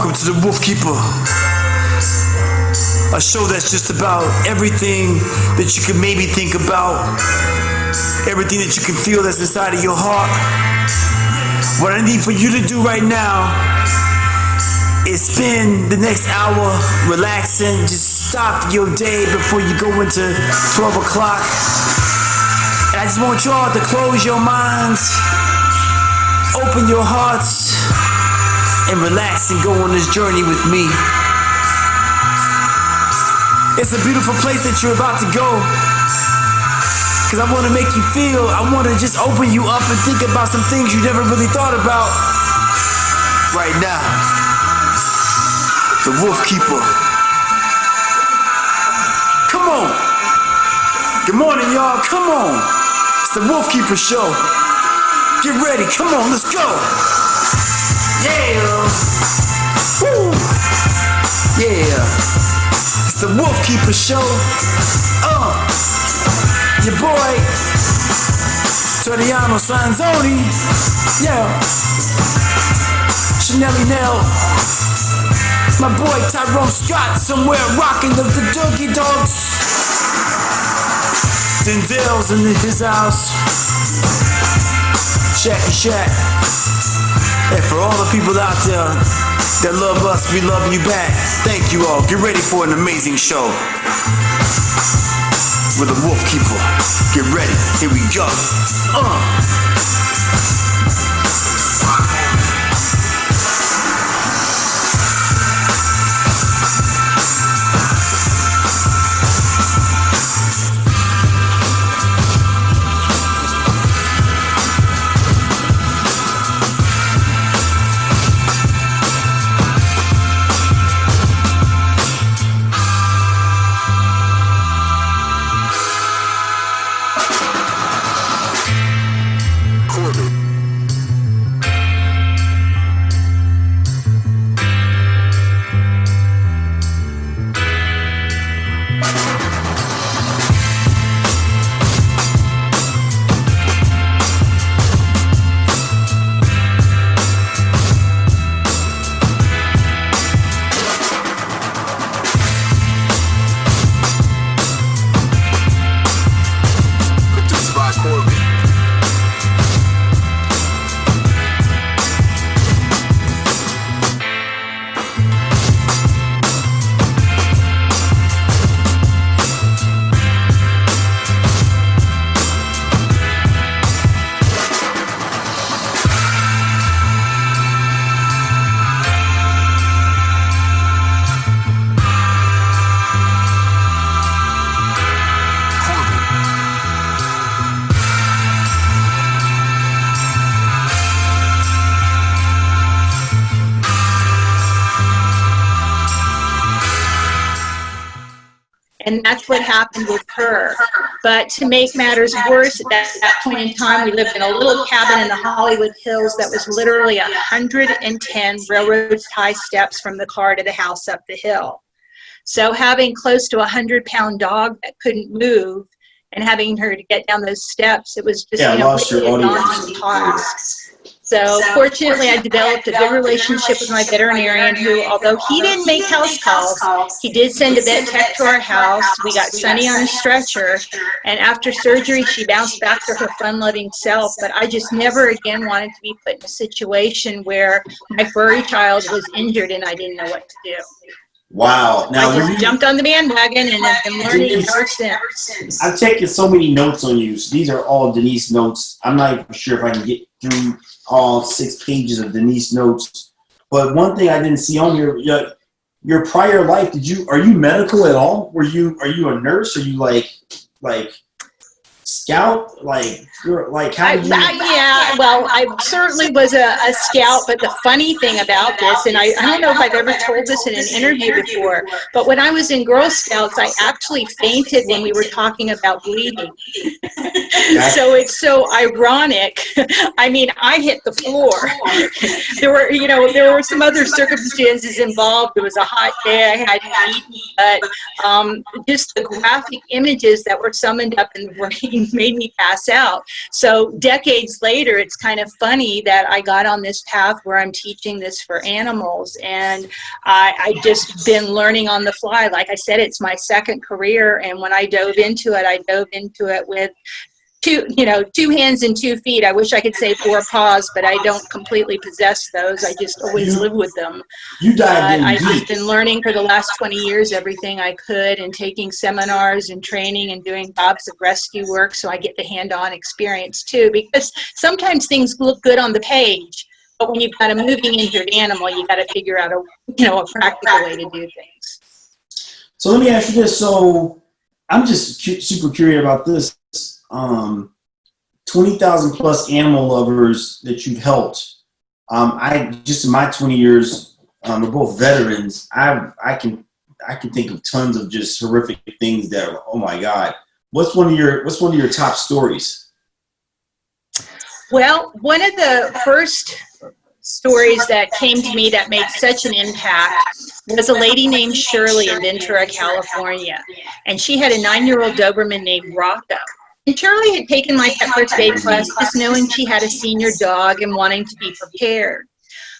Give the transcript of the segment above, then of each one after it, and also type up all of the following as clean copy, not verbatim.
Welcome to the Wolfkeeper, a show that's just about everything that you can maybe think about, everything that you can feel that's inside of your heart. What I need for you to do right now is spend the next hour relaxing. Just stop your day before you go into 12 o'clock. And I just want y'all to close your minds, open your hearts, and relax and go on this journey with me. It's a beautiful place that you're about to go, because I want to make you feel, I want to just open you up and think about some things you never really thought about. Right now, the Wolfkeeper. Come on. Good morning, y'all. Come on. It's the Wolfkeeper show. Get ready. Come on, let's go. Yeah. Woo. Yeah. It's the Wolfkeeper show. Your boy Toriano Sanzoni. Yeah. Chanelli Nell. My boy Tyrone Scott somewhere rocking the Doogie Dogs. Denzel's in his house. Shacky Shack. And for all the people out there that love us, we love you back. Thank you all. Get ready for an amazing show with the Wolfkeeper. Get ready. Here we go. And that's what happened with her. But to make matters worse, at that point in time, we lived in a little cabin in the Hollywood Hills that was literally 110 railroad tie steps from the car to the house up the hill. So having close to 100-pound dog that couldn't move and having her to get down those steps, it was just really a daunting task. So fortunately, I developed a good relationship with my veterinarian who, although he didn't make house calls, he did send a vet tech to our house. We got Sunny on a stretcher, and after surgery, she bounced back to her fun-loving self. But I just never again wanted to be put in a situation where my furry child was injured and I didn't know what to do. Wow. Now, I just jumped on the bandwagon and have been learning ever since. I've taken so many notes on you. So these are all Denise notes. I'm not even sure if I can get through all 6 pages of Denise notes. But one thing I didn't see on your prior life, are you medical at all? Are you a nurse? Are you like scout? Yeah, well, I certainly was a scout, but the funny thing about this, and I don't know if I've ever told this in an interview before, but when I was in Girl Scouts, I actually fainted when we were talking about bleeding. So it's so ironic. I mean, I hit the floor. There were some other circumstances involved. It was a hot day. I hadn't eaten, but just the graphic images that were summoned up in the brain made me pass out. So decades later, it's kind of funny that I got on this path where I'm teaching this for animals, and I just been learning on the fly. Like I said, it's my second career, and when I dove into it with two hands and 2 feet. I wish I could say 4 paws, but I don't completely possess those. I just always live with them. You dived in I've deep. just been learning for the last 20 years everything I could, and taking seminars and training and doing jobs of rescue work, so I get the hand-on experience too. Because sometimes things look good on the page, but when you've got a moving injured animal, you got to figure out a practical way to do things. So let me ask you this. So I'm just super curious about this. 20,000 plus animal lovers that you've helped. I just in my 20 years, we're both veterans. I can think of tons of just horrific things that are, oh my God. What's one of your top stories? Well, one of the first stories that came to me that made such an impact was a lady named Shirley in Ventura, California. And she had a 9-year-old Doberman named Rocco. And Shirley had taken my Pet First Aid class just knowing she had a senior dog and wanting to be prepared.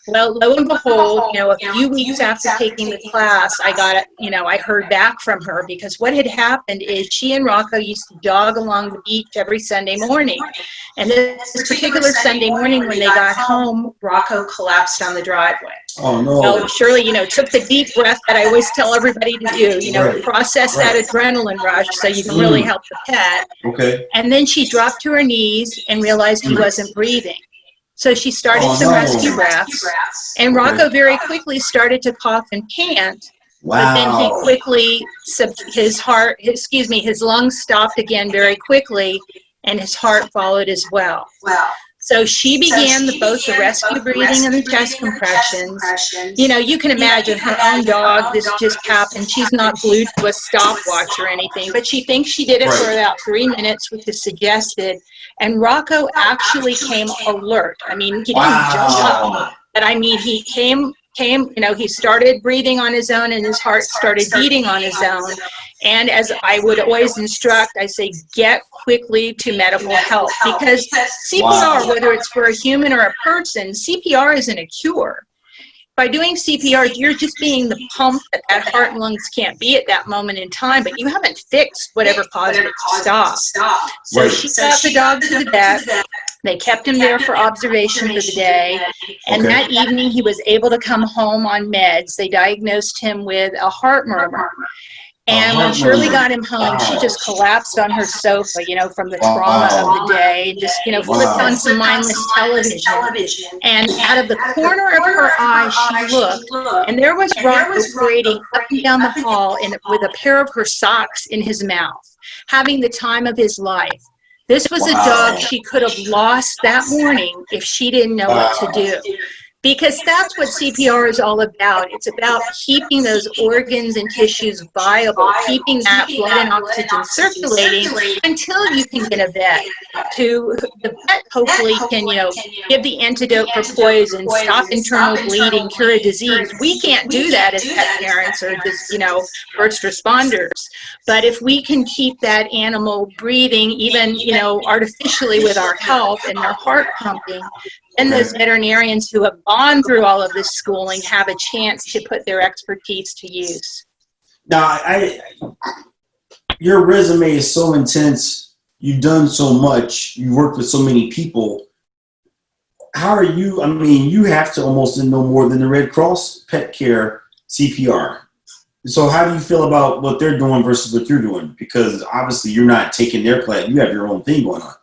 Well, lo and behold, a few weeks after taking the class, I heard back from her, because what had happened is she and Rocco used to jog along the beach every Sunday morning. And this particular Sunday morning when they got home, Rocco collapsed on the driveway. Oh, no. Well, Shirley, took the deep breath that I always tell everybody to do, Right. process that adrenaline rush so you can really help the pet. Okay. And then she dropped to her knees and realized he wasn't breathing. So she started some rescue breaths, and Rocco very quickly started to cough and pant. Wow. But then he quickly, his lungs stopped again very quickly, and his heart followed as well. Wow. So she began both the rescue breathing and the chest compressions. You can imagine her own dog, this just happened. She's not glued to a stopwatch or anything, but she thinks she did it for about 3 minutes with the suggested. And Rocco actually came alert. I mean, he didn't jump up, but I mean, he came, he started breathing on his own, and his heart started beating on his own. And as I would always instruct, I say, get quickly to medical help, because CPR, whether it's for a human or a person, CPR isn't a cure. By doing CPR, you're just being the pump that heart and lungs can't be at that moment in time, but you haven't fixed whatever caused it to stop. So she got the dog to the vet. They kept him there for observation for the day. And that evening, he was able to come home on meds. They diagnosed him with a heart murmur. And when Shirley got him home, she just collapsed on her sofa, from the trauma of the day, and just, flipped on some mindless television. And out of the corner of her eye, she looked, and there was Rocco parading up and down the hall with a pair of her socks in his mouth, having the time of his life. This was a dog she could have lost that morning if she didn't know what to do. Because that's what CPR is all about. It's about keeping those organs and tissues viable, keeping that blood and oxygen circulating until you can get a vet. The vet hopefully can, give the antidote for poison, stop internal bleeding, cure a disease. We can't do that as pet parents or just, first responders. But if we can keep that animal breathing, even, artificially with our help and their heart pumping, then those veterinarians who have gone through all of this schooling have a chance to put their expertise to use. Now, your resume is so intense. You've done so much. You worked with so many people. How are you? I mean, you have to almost know more than the Red Cross Pet Care CPR. So how do you feel about what they're doing versus what you're doing? Because obviously you're not taking their class. You have your own thing going on.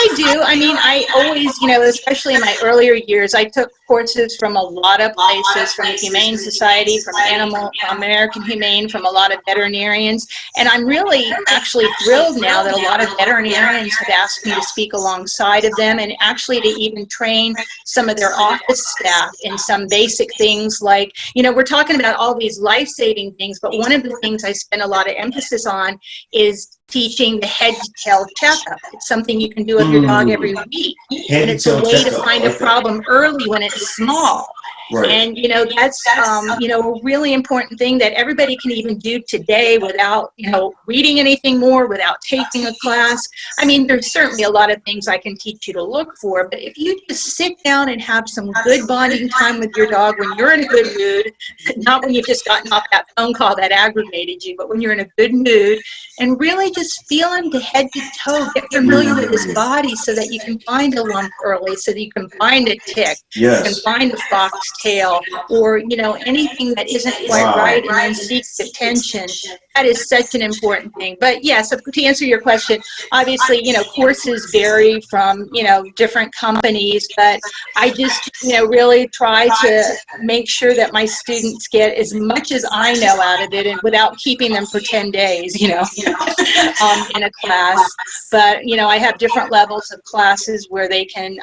I do. I mean, I always, especially in my earlier years, I took courses from a lot of places, from the Humane Society, from American Humane, from a lot of veterinarians. And I'm really actually thrilled now that a lot of veterinarians have asked me to speak alongside of them, and actually to even train some of their office staff in some basic things like, we're talking about all these life-saving things, but one of the things I spend a lot of emphasis on is teaching the head-to-tail checkup. It's something you can do with your dog every week. And it's a way to find a problem early when it's small. Right. And, you know, that's, you know, a really important thing that everybody can even do today without, you know, reading anything more, without taking a class. I mean, there's certainly a lot of things I can teach you to look for, but if you just sit down and have some good bonding time with your dog when you're in a good mood, not when you've just gotten off that phone call that aggravated you, but when you're in a good mood, and really just feel him to head to toe, get familiar with his body so that you can find a lump early, so that you can find a tick, you can Yes. find a foxtail, or, you know, anything that isn't quite Wow. right, and then seek attention. That is such an important thing. But yes, to answer your question, obviously, you know, courses vary from, you know, different companies, but I just, you know, really try to make sure that my students get as much as I know out of it, and without keeping them for 10 days, you know, in a class. But, you know, I have different levels of classes where they can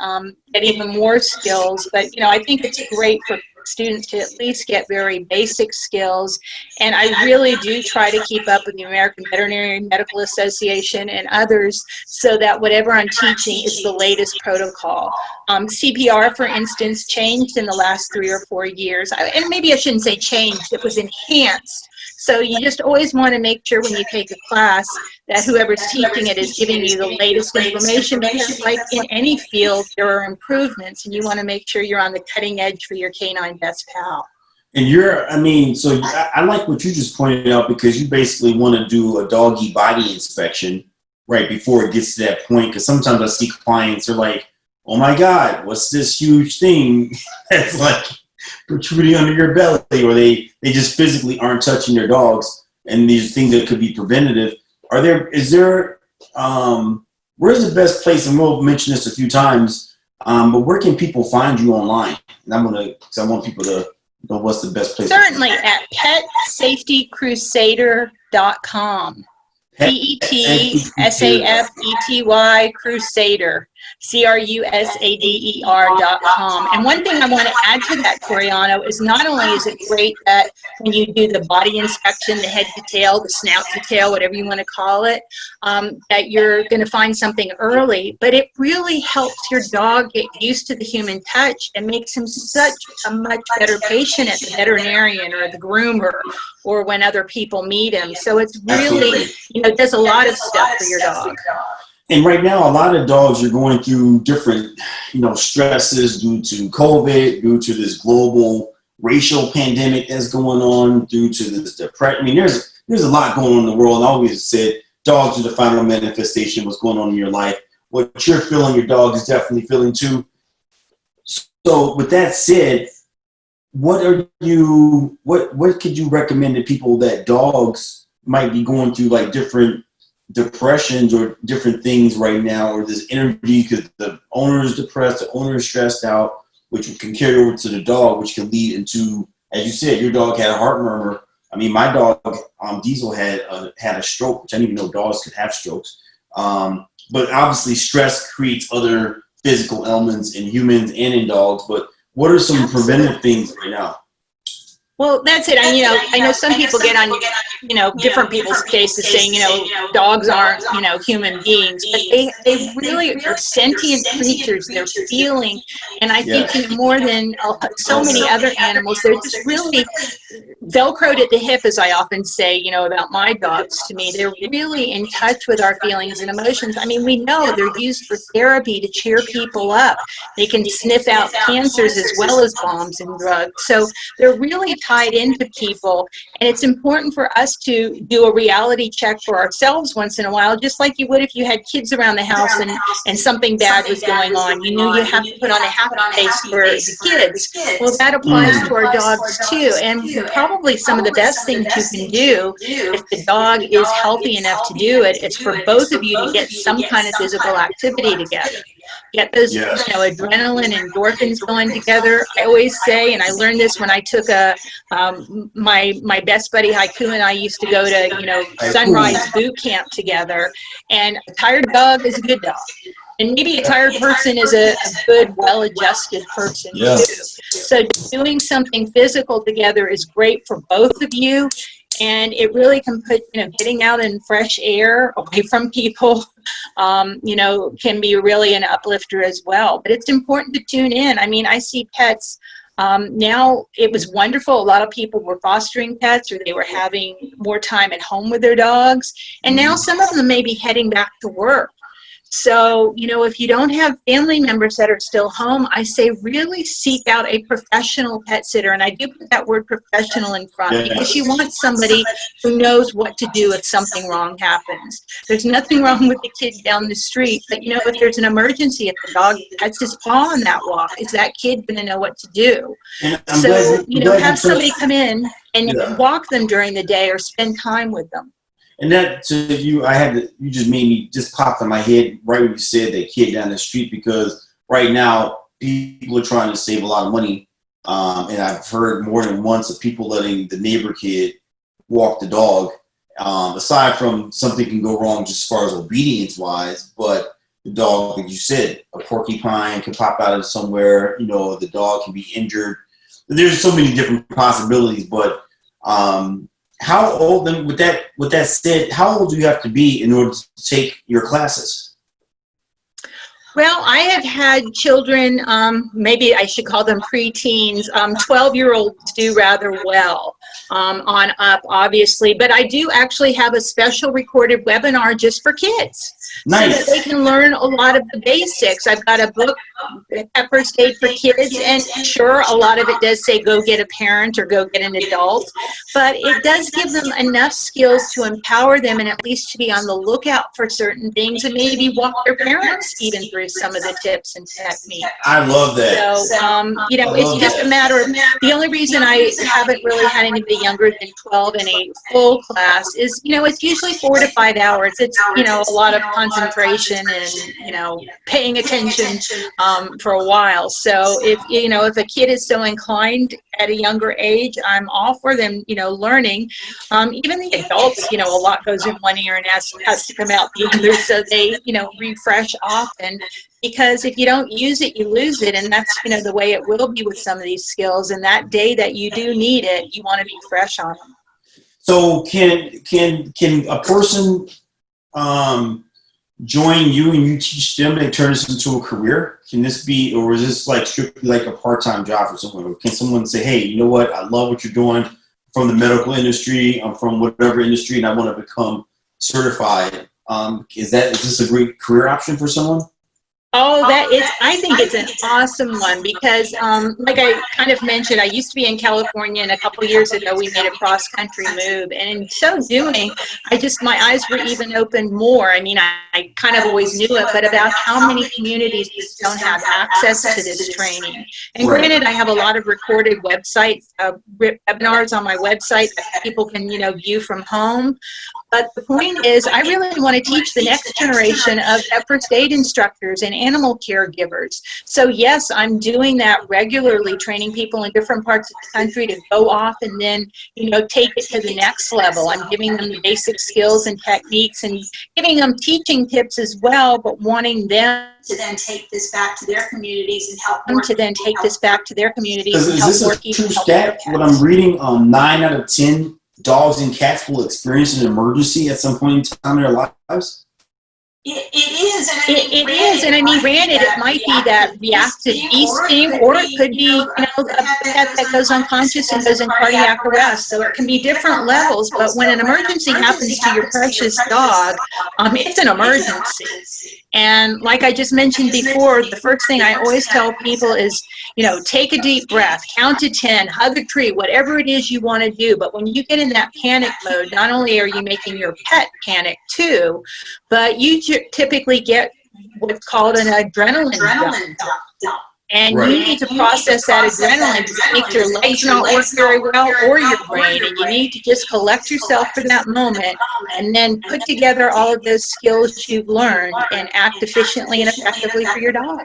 get even more skills. But, you know, I think it's great for students to at least get very basic skills. And I really do try to keep up with the American Veterinary Medical Association and others so that whatever I'm teaching is the latest protocol. CPR, for instance, changed in the last 3 or 4 years. And maybe I shouldn't say changed, it was enhanced. So you just always want to make sure when you take a class that whoever's teaching it is giving you the latest information, because like in any field, there are improvements, and you want to make sure you're on the cutting edge for your canine best pal. And you're, I mean, so I like what you just pointed out, because you basically want to do a doggy body inspection right before it gets to that point. Because sometimes I see clients are like, oh my God, what's this huge thing that's like protruding under your belly, or they just physically aren't touching their dogs, and these things that could be preventative. Where's the best place, and we'll mention this a few times, but where can people find you online? And because I want people to know what's the best place. Certainly at PetSafetyCrusader.com. PETSAFETY Crusader. CRUSADER.com. And one thing I want to add to that, Toriano, is not only is it great that when you do the body inspection, the head to tail, the snout to tail, whatever you want to call it, that you're going to find something early, but it really helps your dog get used to the human touch and makes him such a much better patient at the veterinarian or the groomer or when other people meet him. So it's really, you know, it does a lot of stuff for your dog. And right now, a lot of dogs are going through different, you know, stresses due to COVID, due to this global racial pandemic that's going on, due to this depression. I mean, there's a lot going on in the world. I always said dogs are the final manifestation of what's going on in your life. What you're feeling, your dog is definitely feeling too. So with that said, what could you recommend to people that dogs might be going through, like different depressions or different things right now, or this energy because the owner is depressed, the owner is stressed out, which can carry over to the dog, which can lead into, as you said, your dog had a heart murmur. I mean, my dog, Diesel, had a stroke, which I didn't even know dogs could have strokes. But obviously stress creates other physical elements in humans and in dogs. But what are some preventive things right now? Well, that's it. I know some people get on, different people's cases saying, dogs aren't, human beings, but they really are sentient creatures. They're feeling, and I think more than so many other animals, they're just really Velcroed at the hip, as I often say, about my dogs to me. They're really in touch with our feelings and emotions. I mean, we know they're used for therapy to cheer people up. They can sniff out cancers as well as bombs and drugs. So they're really tied into people, and it's important for us to do a reality check for ourselves once in a while, just like you would if you had kids around the house and something bad was going on. You knew you have to put on a happy face for the kids. Well, that applies to our dogs too, and probably some of the best things you can do if the dog is healthy enough to do it is for both of you to get some kind of physical activity together. Get those, adrenaline and endorphins going together. I always say, and I learned this when I took my best buddy Haiku and I used to go to, sunrise boot camp together. And a tired dog is a good dog. And maybe a tired person is a good, well-adjusted person too. So doing something physical together is great for both of you. And it really can put, getting out in fresh air away from people, can be really an uplifter as well. But it's important to tune in. I mean, I see pets Now it was wonderful. A lot of people were fostering pets, or they were having more time at home with their dogs. And now some of them may be heading back to work. So, if you don't have family members that are still home, I say really seek out a professional pet sitter. And I do put that word professional in front, because you want somebody who knows what to do if something wrong happens. There's nothing wrong with the kid down the street, but if there's an emergency, if the dog has his paw on that walk, is that kid going to know what to do? So, have somebody come in and walk them during the day or spend time with them. And that to you, you just made me just popped in my head right when you said that kid down the street, because right now people are trying to save a lot of money, and I've heard more than once of people letting the neighbor kid walk the dog. Aside from something can go wrong just as far as obedience wise, but the dog, like you said, a porcupine can pop out of somewhere. The dog can be injured. There's so many different possibilities, but how old, then with that said, how old do you have to be in order to take your classes? Well, I have had children, maybe I should call them preteens, 12-year-olds do rather well on up, obviously. But I do actually have a special recorded webinar just for kids. Nice. So that they can learn a lot of the basics. I've got a book, Pet First Aid for Kids, and sure, a lot of it does say go get a parent or go get an adult, but it does give them enough skills to empower them, and at least to be on the lookout for certain things, and maybe walk their parents even through some of the tips and techniques. I love that. So, it's just a matter of, the only reason I haven't really had anybody younger than 12 in a full class is, it's usually 4 to 5 hours. It's, a lot of concentration and, paying attention for a while. So if a kid is so inclined at a younger age, I'm all for them, learning. Even the adults, a lot goes in one ear and has to come out the other, so they, refresh often. Because if you don't use it, you lose it, and that's the way it will be with some of these skills. And that day that you do need it, you want to be fresh on them. So can a person join you and you teach them and turn this into a career? Can this be, or is this like strictly like a part-time job for someone? Or can someone say, hey, you know what, I love what you're doing, from the medical industry, I'm from whatever industry, and I want to become certified? Is this a great career option for someone? Oh, I think it's an awesome one, because like I kind of mentioned, I used to be in California, and a couple of years ago we made a cross-country move, and in so doing, my eyes were even opened more. I mean, I kind of always knew it, but about how many communities just don't have access to this training. And granted, I have a lot of recorded webinars on my website that people can, view from home. But the point is, I really want to teach the next generation of first aid instructors and animal caregivers. So yes, I'm doing that regularly, training people in different parts of the country to go off and then, take it to the next level. I'm giving them the basic skills and techniques and giving them teaching tips as well, but wanting them to then take this back to their communities and help them to then take this back to their communities. Is this a true stat? What I'm reading, 9 out of 10 dogs and cats will experience an emergency at some point in time in their lives? It is, and I mean, granted, it might be that reactive feasting, or it could be, a pet that goes unconscious and goes in cardiac arrest. So it can be different levels, but when an emergency happens to your precious dog, it's an emergency. And like I just mentioned before, the first thing I always tell people is, take a deep breath, count to 10, hug a tree, whatever it is you want to do. But when you get in that panic mode, not only are you making your pet panic too, but you typically get what's called an adrenaline dump. And you need to process that adrenaline to make your legs not work very well, or your brain. And you need to just collect yourself for that moment and then put together all of those skills you've learned and act efficiently and effectively for your dog.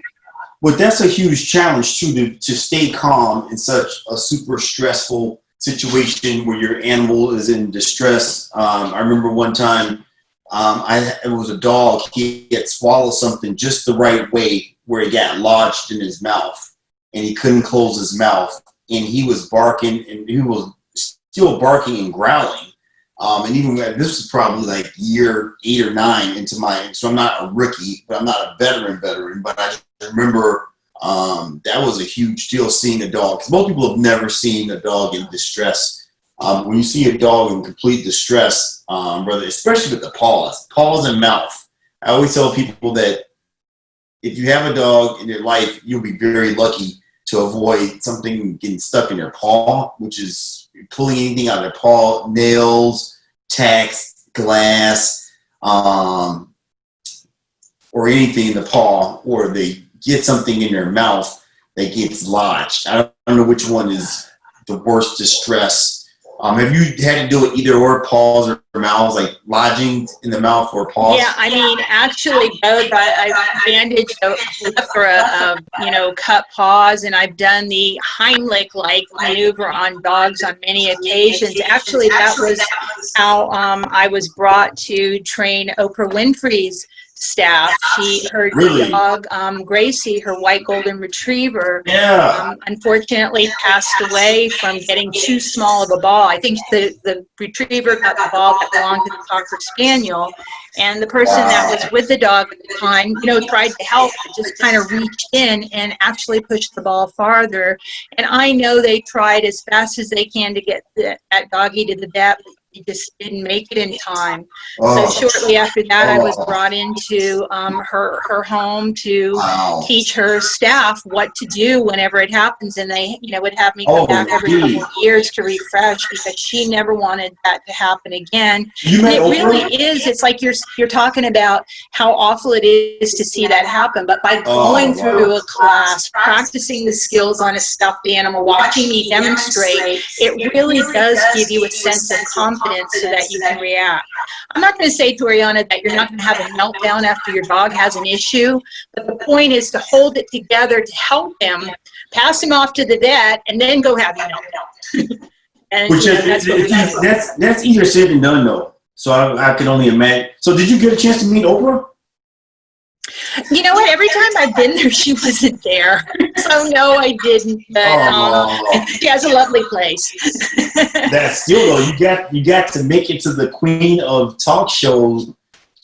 Well, that's a huge challenge too, to stay calm in such a super stressful situation where your animal is in distress. I remember one time, it was a dog. He had swallowed something just the right way where it got lodged in his mouth, and he couldn't close his mouth, and he was barking, and he was still barking and growling. And even this was probably like year 8 or 9 into so I'm not a rookie, but I'm not a veteran, but I just remember That was a huge deal, seeing a dog. 'Cause most people have never seen a dog in distress. When you see a dog in complete distress, brother, especially with the paws and mouth, I always tell people that if you have a dog in your life, you'll be very lucky to avoid something getting stuck in their paw, which is pulling anything out of their paw, nails, tacks, glass, or anything in the paw, or they get something in their mouth that gets lodged. I don't know which one is the worst distress. Have you had to do it either or, paws or mouths, like lodging in the mouth or paws? Yeah, I mean, actually both. I've bandaged for a cut paws, and I've done the Heimlich-like maneuver on dogs on many occasions. Actually, that was how I was brought to train Oprah Winfrey's staff. Her Really? dog, Gracie, her white golden retriever, Yeah. unfortunately passed away from getting too small of a ball. I think the retriever got the ball that belonged to the Cocker Spaniel, and the person that was with the dog at the time, tried to help, but just kind of reached in and actually pushed the ball farther. And I know they tried as fast as they can to get that doggy to the vet, but he just didn't make it in time. So shortly after that, I was brought into her home to teach her staff what to do whenever it happens, and they would have me come back every couple of years to refresh, because she never wanted that to happen again. And it really is. It's like you're talking about how awful it is to see that happen, but by going through a class, practicing the skills on a stuffed animal, watching me demonstrate, it really does give you a sense of confidence so that you can react. I'm not going to say to Ariana that you're not going to have a meltdown after your dog has an issue, but the point is to hold it together to help him, pass him off to the vet, and then go have your meltdown. And which that's easier said than done, though. So I can only imagine. So did you get a chance to meet Oprah? You know what? Every time I've been there, she wasn't there. So no, I didn't. But she has a lovely place. That's still though. You got to make it to the queen of talk shows.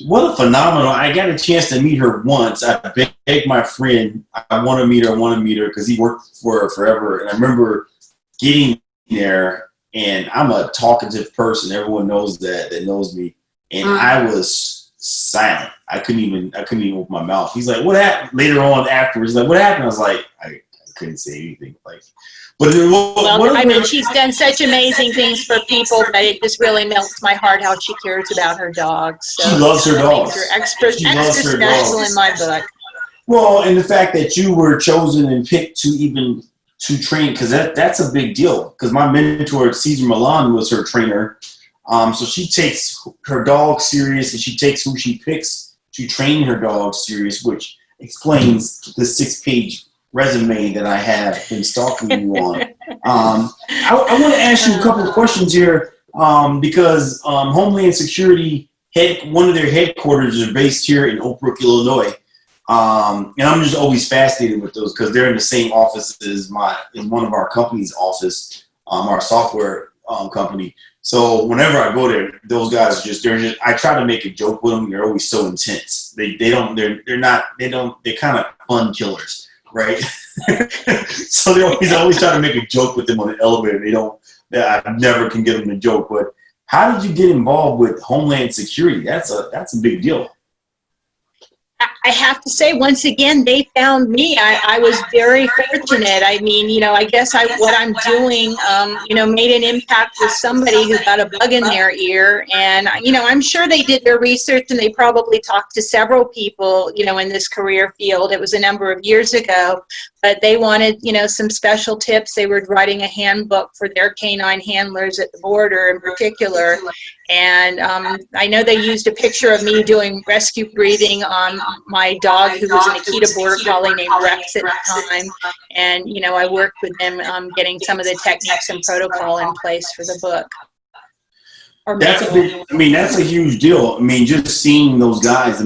What a phenomenal! I got a chance to meet her once. I begged my friend, I want to meet her because he worked for her forever. And I remember getting there, and I'm a talkative person. Everyone knows that knows me, and I was silent. I couldn't even open my mouth. He's like, "What happened?" Later on, afterwards, he's like, "What happened?" I was like, I couldn't say anything. Like, but I mean, she's done such amazing things for people that it just really melts my heart how she cares about her dogs. So she loves her dogs. Makes her extra special in my book. Well, and the fact that you were chosen and picked to train, because that's a big deal. Because my mentor, Cesar Milan, was her trainer. So she takes her dog serious, and she takes who she picks to train her dog serious, which explains the 6-page resume that I have been stalking you on. I want to ask you a couple of questions here, because Homeland Security, one of their headquarters are based here in Oak Brook, Illinois. And I'm just always fascinated with those because they're in the same office as in one of our company's office, our software company. So whenever I go there, those guys I try to make a joke with them. They're always so intense. They're kind of fun killers, right? So they're always trying to make a joke with them on the elevator. I never can get them to joke. But how did you get involved with Homeland Security? That's a big deal. I have to say, once again, they found me. I was very fortunate. I mean, I guess what I'm doing, made an impact with somebody who got a bug in their ear. And, I'm sure they did their research and they probably talked to several people, in this career field. It was a number of years ago, but they wanted, some special tips. They were writing a handbook for their canine handlers at the border in particular. And I know they used a picture of me doing rescue breathing on my dog, who was an Akita Border Collie named Rex at the time. And, I worked with them getting some of the techniques and protocol in place for the book. That's a huge deal. I mean, just seeing those guys,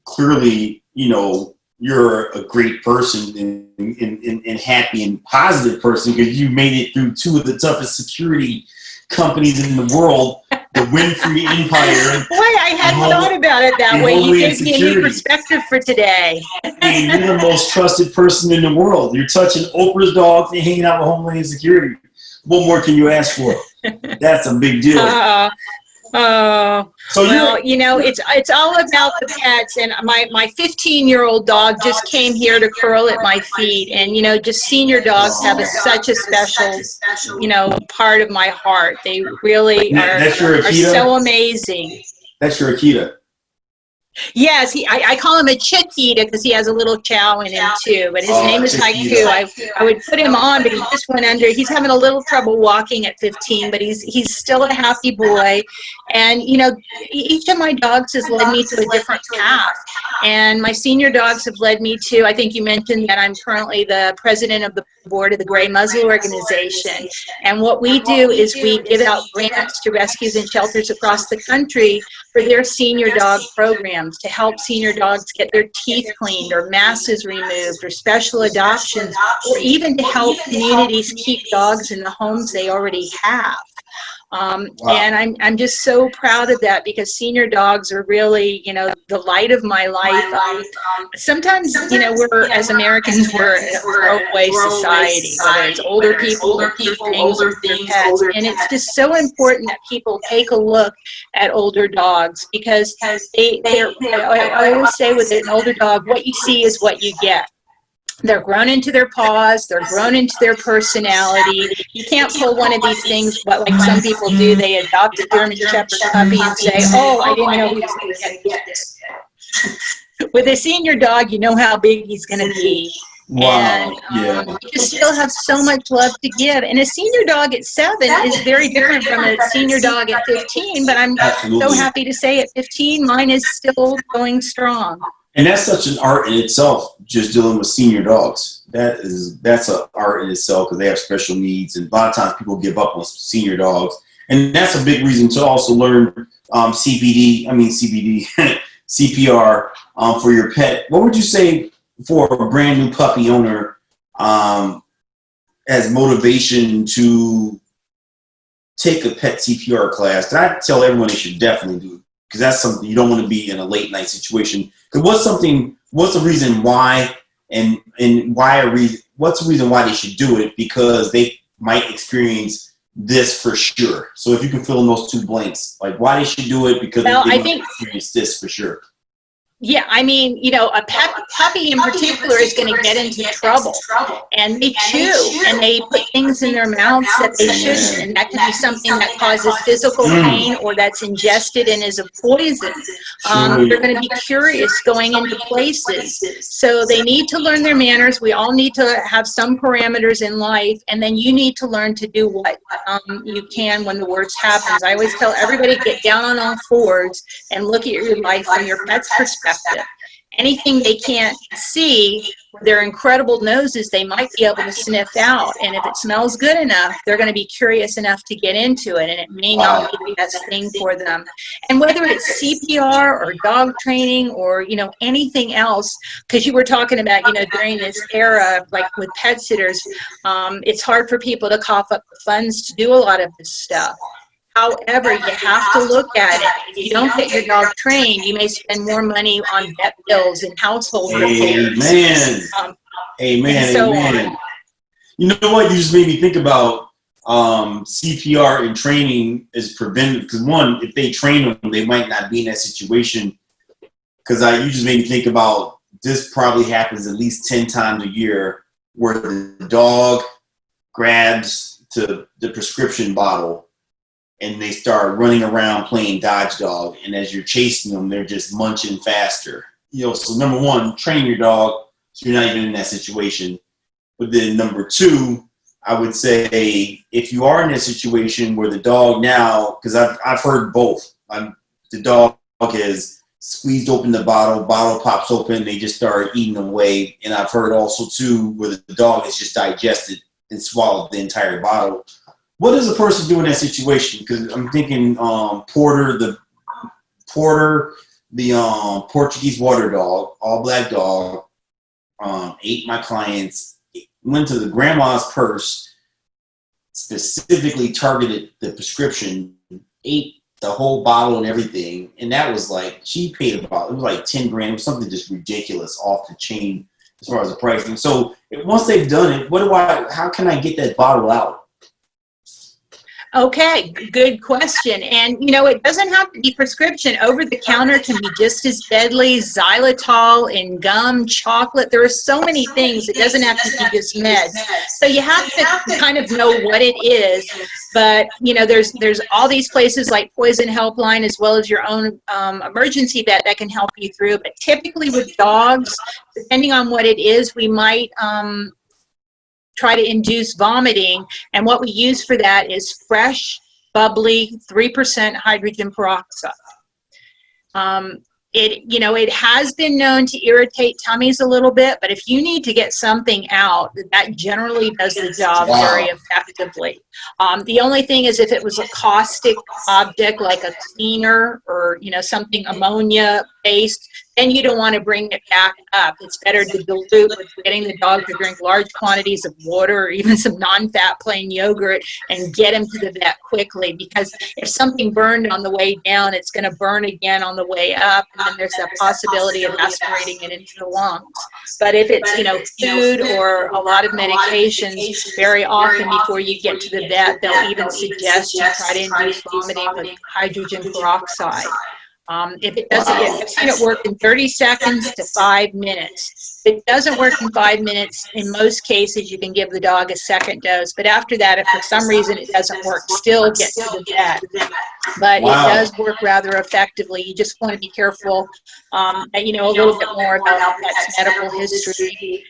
clearly, you're a great person and happy and positive person because you made it through two of the toughest security companies in the world, the Winfrey Empire. Boy, I hadn't thought about it that way. You gave me a new perspective for today. And you're the most trusted person in the world. You're touching Oprah's dogs and hanging out with Homeland Security. What more can you ask for? That's a big deal. Oh, So well, you know, it's all about the pets. And my 15-year-old dog just came here to curl at my feet. And, you know, just senior dogs have such a special, you know, part of my heart. They really are so amazing. That's your Akita. Yes, I call him a Chiquita because he has a little chow in him too, but his name is Haiku. I would put him on, but he just went under. He's having a little trouble walking at 15, but he's still a happy boy. And, you know, each of my dogs has led me to a different path. And my senior dogs have led me to, I think you mentioned that I'm currently the president of the board of the Gray Muzzle Organization. And what we do is we give out grants to rescues and shelters across the country for their senior dog programs to help senior dogs get their teeth cleaned or masses removed or special adoptions, or even to help communities keep dogs in the homes they already have. Wow. And I'm just so proud of that because senior dogs are really, you know, the light of my life. Sometimes, you know, we're, as Americans, we're a throwaway society, whether it's older people, older things, pets. And it's just so important that people take a look at older dogs because I always say with an older dog, what you see is what you get. They're grown into their paws. They're grown into their personality. You can't pull one of these things, but like some people do, they adopt a German Shepherd puppy and say, "Oh, I didn't know he was going to get this." With a senior dog, you know how big he's going to be. Wow. And you still have so much love to give. And a senior dog at 7 is very different from a senior dog at 15. But I'm so happy to say at 15, mine is still going strong. And that's such an art in itself, just dealing with senior dogs. That's an art in itself because they have special needs. And a lot of times people give up on senior dogs. And that's a big reason to also learn CPR for your pet. What would you say for a brand new puppy owner as motivation to take a pet CPR class? And I tell everyone they should definitely do it because that's something you don't want to be in a late night situation. Because what's the reason why what's the reason why they should do it? Because they might experience this for sure. So if you can fill in those two blanks, like why they should do it, because they might experience this for sure. Yeah, I mean, you know, a puppy in particular is going to get into trouble, and they chew, and they put things in their mouths that they shouldn't, and that can be something that causes physical pain or that's ingested and is a poison. They're going to be curious going into places, so they need to learn their manners. We all need to have some parameters in life, and then you need to learn to do what you can when the worst happens. I always tell everybody, get down on all fours and look at your life from your pet's perspective. Anything they can't see with their incredible noses, they might be able to sniff out. And if it smells good enough, they're going to be curious enough to get into it. And it may not be the best thing for them. And whether it's CPR or dog training or, you know, anything else, because you were talking about, you know, during this era, like with pet sitters, it's hard for people to cough up the funds to do a lot of this stuff. However, you have to look at it. If you don't get your dog trained, you may spend more money on vet bills and household repairs. Amen. Amen. You know what? You just made me think about CPR and training is preventive. Because one, if they train them, they might not be in that situation. Because you just made me think about this probably happens at least 10 times a year where the dog grabs to the prescription bottle and they start running around playing dodge dog. And as you're chasing them, they're just munching faster. You know, so number one, train your dog so you're not even in that situation. But then number two, I would say if you are in a situation where the dog now, because I've heard both. The dog has squeezed open the bottle pops open, they just start eating away. And I've heard also too where the dog has just digested and swallowed the entire bottle. What does a person do in that situation? Because I'm thinking Porter, the Portuguese water dog, all black dog, ate my clients, went to the grandma's purse, specifically targeted the prescription, ate the whole bottle and everything, and that was like, she paid about, it was like 10 grand, it was something just ridiculous, off the chain as far as the pricing. So once they've done it, how can I get that bottle out? Okay, good question. And, you know, it doesn't have to be prescription. Over the counter can be just as deadly. Xylitol in gum, chocolate. There are so many things. It doesn't have to be just meds. So you have to kind of know what it is. But, you know, there's all these places like Poison Helpline, as well as your own emergency vet that can help you through. But typically with dogs, depending on what it is, we might try to induce vomiting, and what we use for that is fresh, bubbly, 3% hydrogen peroxide. It has been known to irritate tummies a little bit, but if you need to get something out, that generally does the job very effectively. The only thing is, if it was a caustic object like a cleaner or, you know, something ammonia based, then you don't want to bring it back up. It's better to dilute with getting the dog to drink large quantities of water, or even some non-fat plain yogurt, and get him to the vet quickly, because if something burned on the way down, it's going to burn again on the way up, and then there's that possibility of aspirating it into the lungs. But if it's, you know, food or a lot of medications, very often before you get to the vet, they'll even suggest you try to induce vomiting with hydrogen peroxide. If it doesn't, I've seen it work in 30 seconds to 5 minutes. If it doesn't work in 5 minutes, in most cases, you can give the dog a second dose. But after that, if for some reason it doesn't work, still get to the vet. But it does work rather effectively. You just want to be careful that you know a little bit more about that pet's medical history.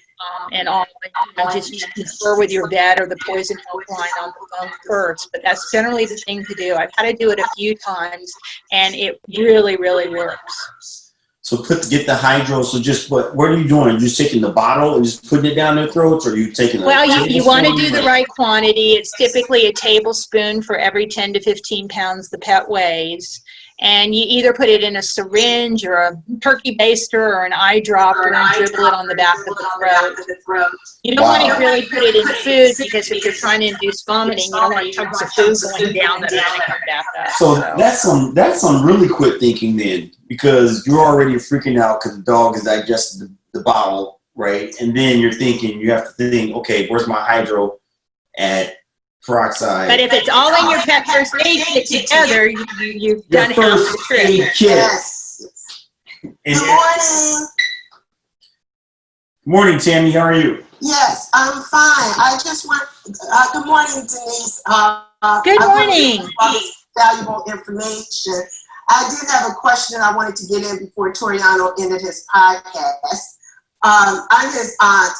And all, you know, just confer with your vet or the Poison Helpline on the phone first. But that's generally the thing to do. I've had to do it a few times, and it really, really works. So get the hydro. So just what are you doing? Are you just taking the bottle and just putting it down their throats, or are you taking? Well, you want to do the right quantity. It's typically a tablespoon for every 10 to 15 pounds the pet weighs. And you either put it in a syringe or a turkey baster or an eye dropper and dribble it on the back of the throat. You don't want to really put it in food, because if you're trying to induce vomiting, you don't want chunks of food going down that are going to come back up. So that's some really quick thinking then, because you're already freaking out because the dog has digested the bottle, right? And then you're thinking, you have to think, okay, where's my hydro at peroxide? But if it's all in your pet first aid kit together, you've done half the trick. Yes. Good morning. Good morning, Tammy. How are you? Yes, I'm fine. I just want. Good morning, Denise. Good morning. All this valuable information. I did have a question I wanted to get in before Toriano ended his podcast. I'm his aunt,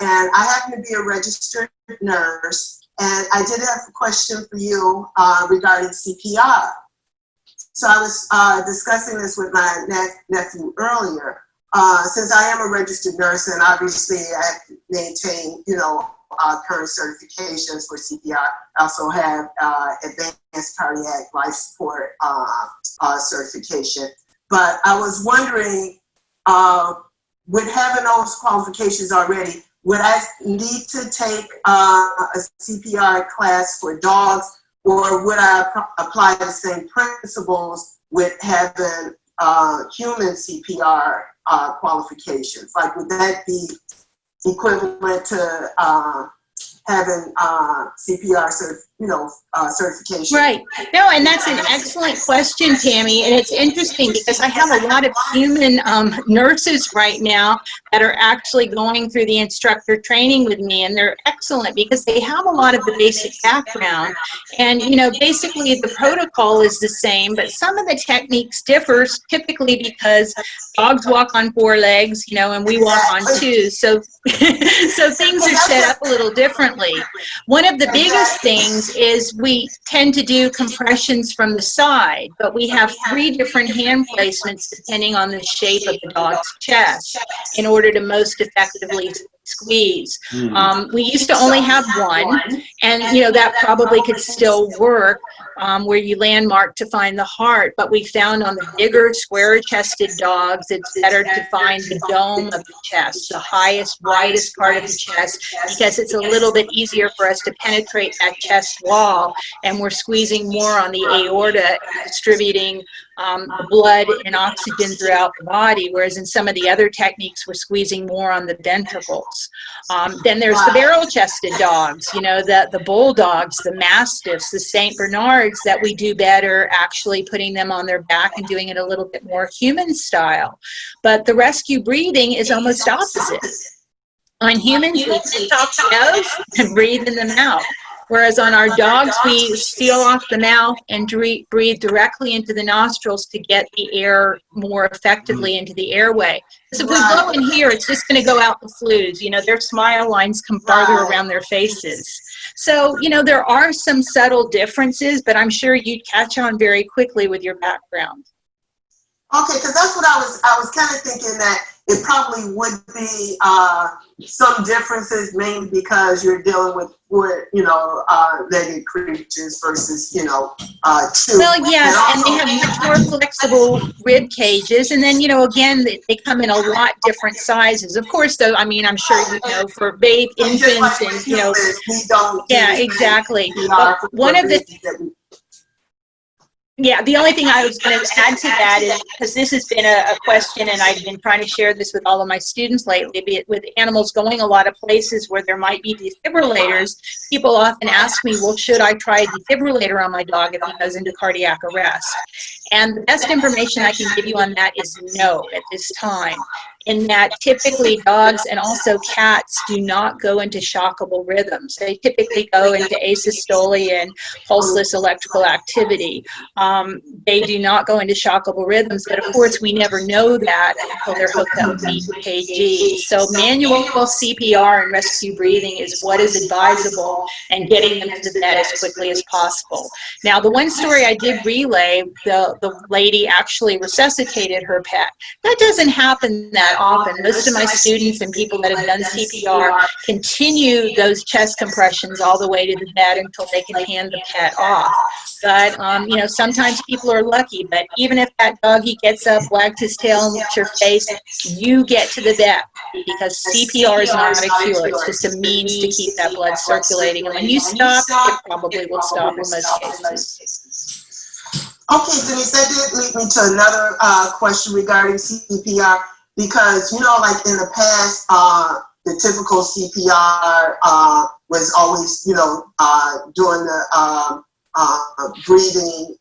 and I happen to be a registered nurse. And I did have a question for you regarding CPR. So I was discussing this with my nephew earlier. Since I am a registered nurse, and obviously I have to maintain, you know, current certifications for CPR. I also have advanced cardiac life support certification. But I was wondering, with having those qualifications already, would I need to take a CPR class for dogs, or would I apply the same principles with having human CPR qualifications? Like, would that be equivalent to having CPR certification? Right. No, and that's an excellent question, Tammy. And it's interesting because I have a lot of human nurses right now that are actually going through the instructor training with me, and they're excellent because they have a lot of the basic background. And, you know, basically the protocol is the same, but some of the techniques differ, typically because dogs walk on 4 legs, you know, and we walk on 2. So, so things are set up a little differently. One of the biggest things is we tend to do compressions from the side, but we have 3 different hand placements depending on the shape of the dog's chest in order to most effectively squeeze. We used to only have 1, and you know that probably could still work. where you landmark to find the heart, but we found on the bigger, square-chested dogs, it's better to find the dome of the chest, the highest, widest part of the chest, because it's a little bit easier for us to penetrate that chest wall, and we're squeezing more on the aorta, distributing the blood and oxygen throughout the body, whereas in some of the other techniques, we're squeezing more on the ventricles. Then there's the barrel-chested dogs, you know, the bulldogs, the mastiffs, the Saint Bernards, that we do better actually putting them on their back and doing it a little bit more human style. But the rescue breathing is almost opposite. On humans, we tip off the nose and breathe in the mouth. Whereas on our dogs, we seal off the mouth and breathe directly into the nostrils to get the air more effectively into the airway. So if we blow in here, it's just going to go out the flues. You know, their smile lines come farther around their faces. So, you know, there are some subtle differences, but I'm sure you'd catch on very quickly with your background. Okay, because that's what I was kind of thinking, that it probably would be some differences, mainly because you're dealing with you know, legged creatures versus, you know, two. Well, yes, and they have much more flexible rib cages, and then, you know, again, they come in a lot different sizes. Of course, though, I mean, I'm sure you know, for babe, infants, and, you know, yeah, exactly. But one of the Yeah, the only thing I was going to add to that is, because this has been a question, and I've been trying to share this with all of my students lately, be it with animals going a lot of places where there might be defibrillators, people often ask me, well, should I try a defibrillator on my dog if he goes into cardiac arrest? And the best information I can give you on that is no at this time, in that typically dogs and also cats do not go into shockable rhythms. They typically go into asystole and pulseless electrical activity. They do not go into shockable rhythms, but of course we never know that until they're hooked up to EKG. So manual CPR and rescue breathing is what is advisable, and getting them to the bed as quickly as possible. Now, the one story I did relay, the lady actually resuscitated her pet. That doesn't happen that often. Most of my students and people that have done CPR continue those chest compressions all the way to the bed until they can hand the pet off. But, you know, sometimes people are lucky, but even if that doggy gets up, wags his tail, and licks your face, you get to the vet, because CPR is not a cure. It's just a means to keep that blood circulating. And when you stop, it probably will stop in most cases. Okay, Denise, that did lead me to another question regarding CPR, because, you know, like in the past, the typical CPR was always, you know, doing the breathing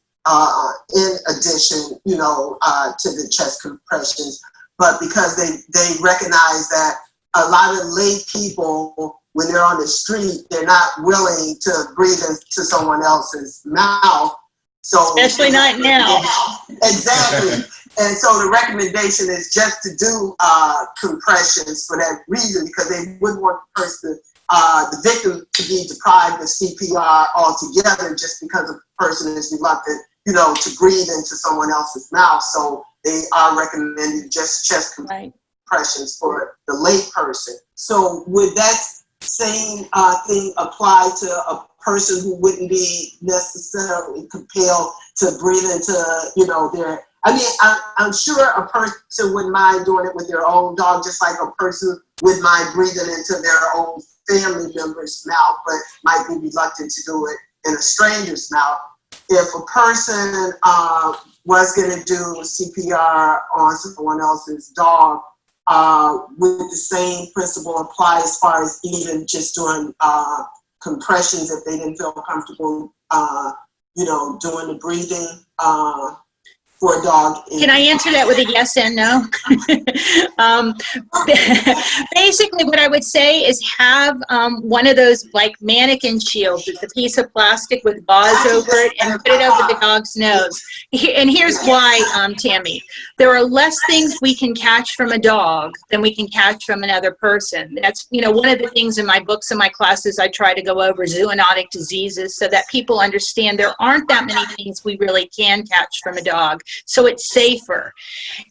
in addition, you know, to the chest compressions. But because they recognize that a lot of lay people, when they're on the street, they're not willing to breathe into someone else's mouth. So especially not now. Exactly. And so the recommendation is just to do compressions for that reason, because they wouldn't want the victim to be deprived of CPR altogether just because the person is reluctant, you know, to breathe into someone else's mouth. So they are recommending just chest compressions for the lay person. So would that same thing apply to a person who wouldn't be necessarily compelled to breathe into, you know, their, I mean, I'm sure a person wouldn't mind doing it with their own dog, just like a person would mind breathing into their own family member's mouth, but might be reluctant to do it in a stranger's mouth. If a person was going to do CPR on someone else's dog, would the same principle apply as far as even just doing compressions if they didn't feel comfortable, you know, doing the breathing for a dog? Can I answer that with a yes and no? Basically, what I would say is have one of those like mannequin shields. It's a piece of plastic with gauze over it, and put it over the dog's nose. And here's why, Tammy. There are less things we can catch from a dog than we can catch from another person. That's, you know, one of the things in my books and my classes I try to go over zoonotic diseases so that people understand there aren't that many things we really can catch from a dog. so it's safer.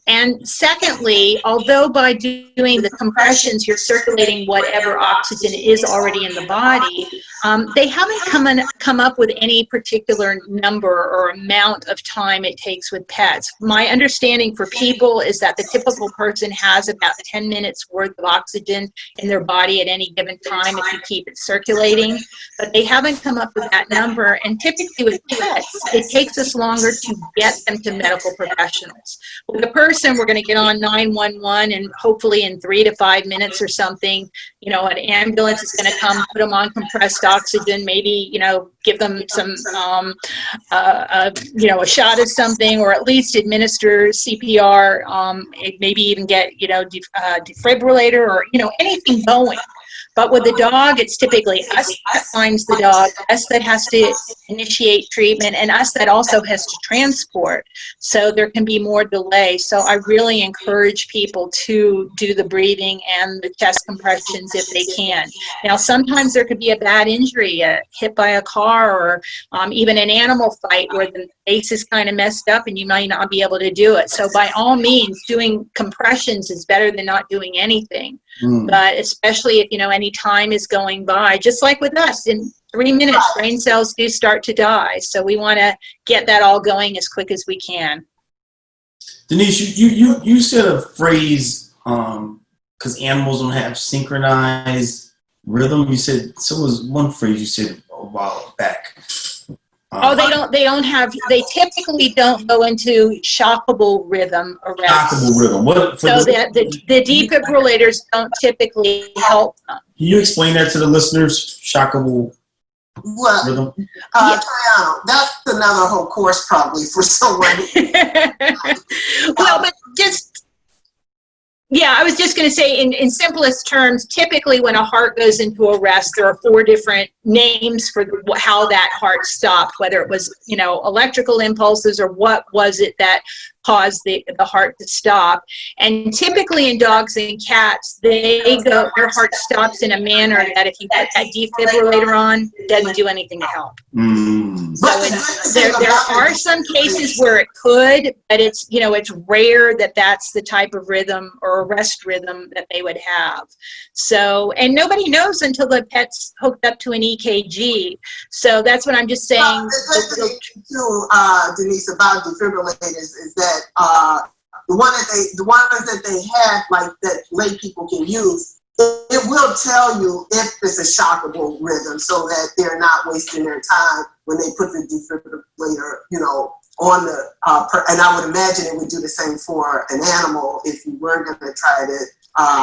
And secondly, although by doing the compressions, you're circulating whatever oxygen is already in the body, they haven't come up with any particular number or amount of time it takes with pets. My understanding for people is that the typical person has about 10 minutes worth of oxygen in their body at any given time if you keep it circulating, but they haven't come up with that number. And typically with pets, it takes us longer to get them to medical professionals. With a person, we're going to get on 911, and hopefully in 3 to 5 minutes or something, you know, an ambulance is going to come, put them on compressed oxygen, maybe, you know, give them some, you know, a shot of something, or at least administer CPR, maybe even get, you know, defibrillator, or, you know, anything going. But with the dog, it's typically us that finds the dog, us that has to initiate treatment, and us that also has to transport. So there can be more delay. So I really encourage people to do the breathing and the chest compressions if they can. Now, sometimes there could be a bad injury, hit by a car, or even an animal fight where the face is kind of messed up and you might not be able to do it. So by all means, doing compressions is better than not doing anything. But especially if, you know, any time is going by, just like with us, in 3 minutes, brain cells do start to die. So we want to get that all going as quick as we can. Denise, you said a phrase, because animals don't have synchronized rhythm. You said, so was one phrase you said a while back. They typically don't go into shockable rhythm arrest. Shockable rhythm. So the defibrillators don't typically help them. Can you explain that to the listeners? Shockable rhythm? Triano, that's another whole course probably for someone. Well, but just, yeah, I was just going to say, in simplest terms, typically when a heart goes into arrest, there are 4 different names for how that heart stopped, whether it was, you know, electrical impulses, or what was it that caused the heart to stop. And typically in dogs and cats, their heart stops in a manner that if you put that defibrillator on, it doesn't do anything to help. So there are some cases where it could, but it's, you know, it's rare that that's the type of rhythm or arrest rhythm that they would have. So, and nobody knows until the pet's hooked up to an EKG. So that's what I'm just saying. The good thing too, Denise, about defibrillators is that the ones that they have, like that lay people can use, it will tell you if it's a shockable rhythm, so that they're not wasting their time when they put the defibrillator, you know, on the, and I would imagine it would do the same for an animal if you were going to try to.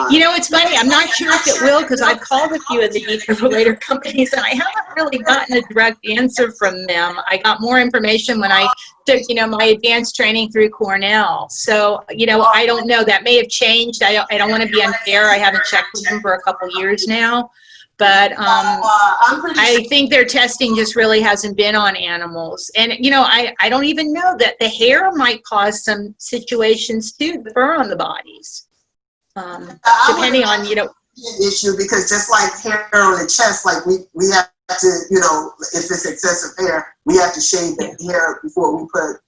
You know, it's funny, I'm not sure if it will, because I've called a few of the defibrillator companies and I haven't really gotten a direct answer from them. I got more information when I took, you know, my advanced training through Cornell. So, you know, I don't know, that may have changed. I don't want to be unfair. I haven't checked with them for a couple years now. But I think their testing just really hasn't been on animals. And, you know, I don't even know that the hair might cause some situations too, the fur on the bodies. Depending on, you know. Issue, because just like hair on the chest, like we have to, you know, if it's excessive hair, we have to shave the hair before we put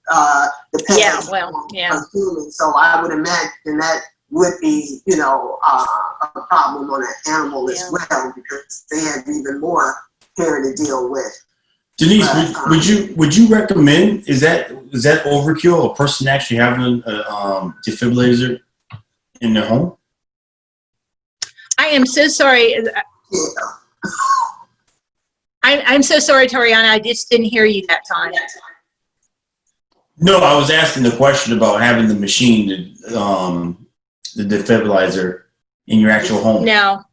the pads on humans. So I would imagine that would be, you know, a problem on an animal as well, because they have even more hair to deal with. Denise, would you recommend, is that overkill, a person actually having a defibrillator in their home? I am so sorry. I'm so sorry, Toriana. I just didn't hear you that time. No, I was asking the question about having the machine, the defibrillator in your actual home. No.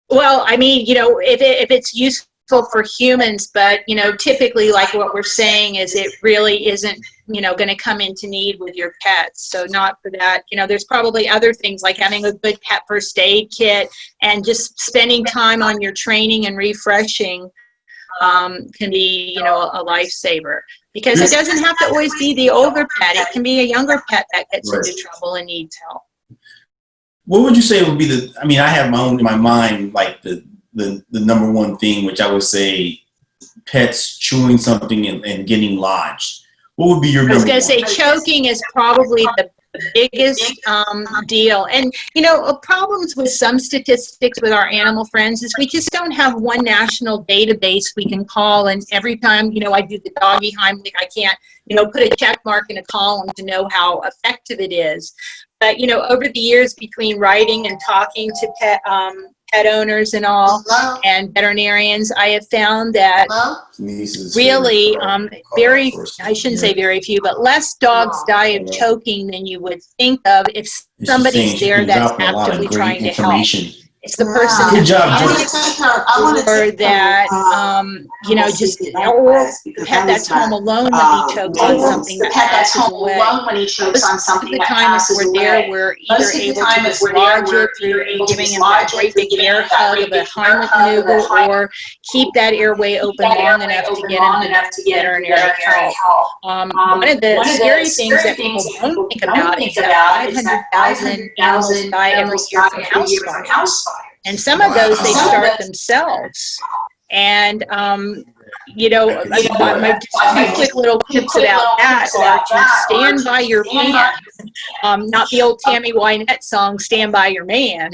Well, I mean, you know, if it's useful for humans, but, you know, typically, like what we're saying is it really isn't, you know, going to come into need with your pets. So not for that. You know, there's probably other things like having a good pet first aid kit and just spending time on your training and refreshing can be, you know, a lifesaver. Because it doesn't have to always be the older pet. It can be a younger pet that gets into trouble and needs help. What would you say would be the, I mean, I have my own in my mind, like the number one thing, which I would say pets chewing something and getting lodged. What would be your I was number going to say one? choking is probably the biggest deal. And, you know, problems with some statistics with our animal friends is we just don't have one national database we can call. And every time, you know, I do the doggy Heimlich, I can't, you know, put a check mark in a column to know how effective it is. But, you know, over the years between writing and talking to pet owners and all, Hello? and veterinarians, I have found that Hello? really very, I shouldn't say very few, but less dogs die of Yeah. choking than you would think of if somebody's there that's actively trying to help. It's the person Good who's job, I want Joyce. to take her. I want to or take that, her. you know, just, or the pet that's home alone when he chokes on something that passes away. Most of the time, if we're there, we're either able to dislodge it through giving him that great big air hug of a Heimlich maneuver, or keep that airway open long enough to get him to veterinary help. One of the scary things that people don't think about is that 500,000 animals die every year from house fire. And some of those they start themselves. And, you know, my just two quick little tips about that are to stand by your man. Not the old Tammy Wynette song, Stand By Your Man,